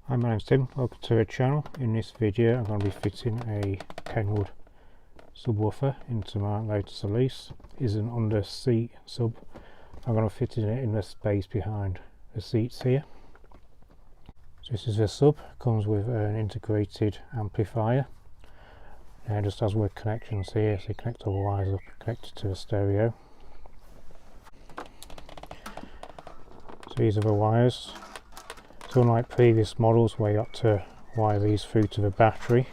Hi, my name's Tim, welcome to our channel. In this video I'm going to be fitting a Kenwood subwoofer into my Lotus Elise. It's an under seat sub. I'm going to fit it in the space behind the seats here. So this is the sub, comes with an integrated amplifier and just has word connections here, so you connect all the wires up, connected to the stereo. So these are the wires. So unlike previous models where you got to wire these through to the battery,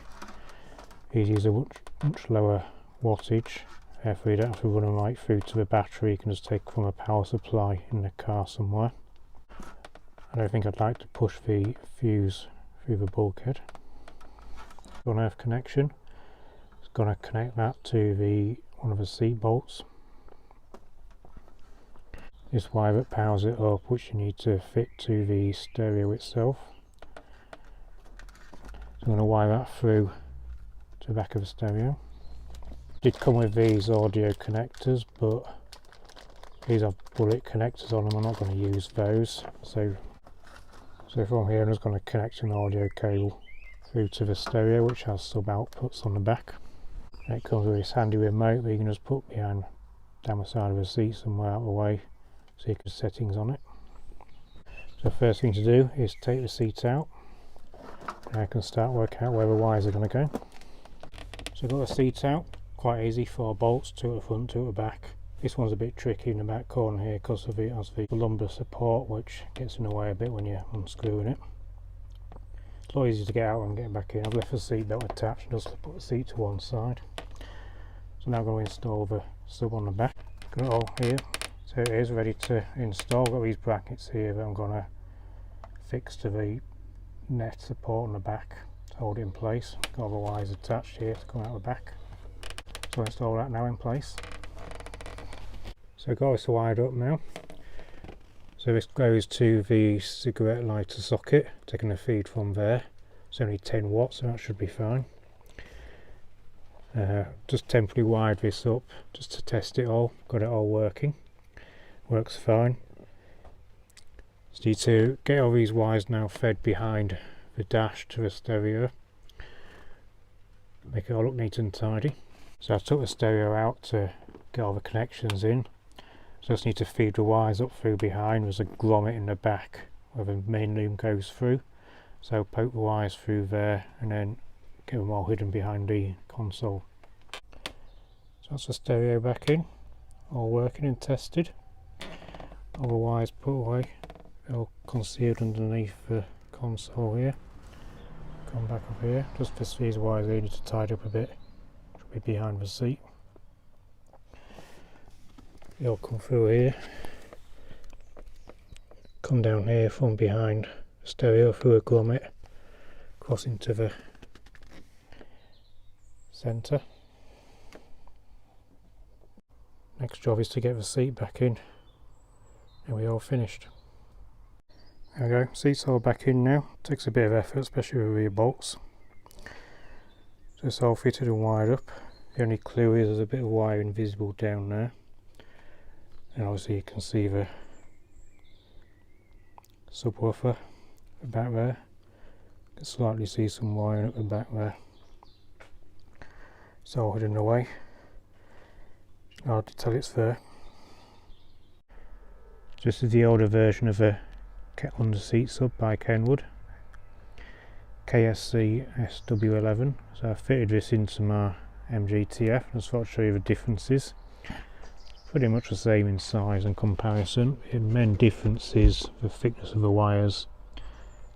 these use a much lower wattage, therefore you don't have to run them right through to the battery. You can just take from a power supply in the car somewhere. I don't think I'd like to push the fuse through the bulkhead. On earth connection, it's going to connect that to one of the seat bolts. This wire that powers it up, which you need to fit to the stereo itself. So I'm going to wire that through to the back of the stereo. It did come with these audio connectors, but these have bullet connectors on them. I'm not going to use those. So from here I'm just going to connect an audio cable through to the stereo, which has sub outputs on the back. And it comes with this handy remote that you can just put behind down the side of the seat somewhere out of the way, so you can set settings on it. So the first thing to do is take the seat out, and I can start working out where the wires are going to go. So I've got the seat out, quite easy, 4 bolts, 2 at the front, 2 at the back. This one's a bit tricky in the back corner here because of it has the lumbar support, which gets in the way a bit when you're unscrewing it. It's a lot easier to get out and get back in. I've left the seat belt attached just to put the seat to one side. So now I'm going to install the sub on the back. Got it all here. So it is ready to install. Got these brackets here that I'm going to fix to the net support on the back to hold it in place. Got all the wires attached here to come out the back. So I'll install that now in place. So I've got this wired up now. So this goes to the cigarette lighter socket, taking the feed from there. It's only 10 watts, so that should be fine. Just temporarily wired this up just to test it all. Got it all working. Works fine. Just need to get all these wires now fed behind the dash to the stereo. Make it all look neat and tidy. So I took the stereo out to get all the connections in. So I just need to feed the wires up through behind. There's a grommet in the back where the main loom goes through. So poke the wires through there and then get them all hidden behind the console. So that's the stereo back in, all working and tested. All the wires put away, they're all concealed underneath the console here. Come back up here, just for these wires here, need to tidy up a bit, should be behind the seat. They all come through here, come down here from behind the stereo through a grommet, cross into the centre. Next job is to get the seat back in, and we're all finished. There we go, seats all back in now. Takes a bit of effort, especially with rear bolts. So it's all fitted and wired up. The only clue is there's a bit of wire invisible down there, and obviously you can see the subwoofer back there. You can slightly see some wiring at the back there. It's all hidden away. Hard to tell it's there. This is the older version of a under seat sub by Kenwood KSC-SW11. So I fitted this into my MGTF. I just thought I'd show you the differences. It's pretty much the same in size and comparison. The main difference is the thickness of the wires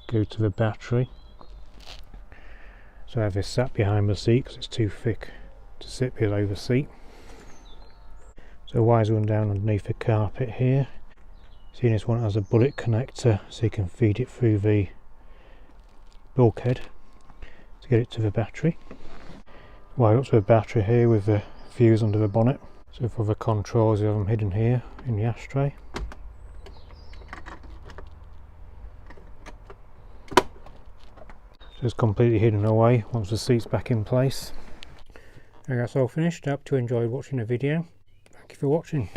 go to the battery. So I have this sat behind the seat because it's too thick to sit below the seat. So the wires run down underneath the carpet here. See, this one has a bullet connector, so you can feed it through the bulkhead to get it to the battery. Wire up to the battery here with the fuse under the bonnet. So for the controls, you have them hidden here in the ashtray. So it's completely hidden away once the seat's back in place. And that's all finished. I hope you enjoyed watching the video. Thank you for watching.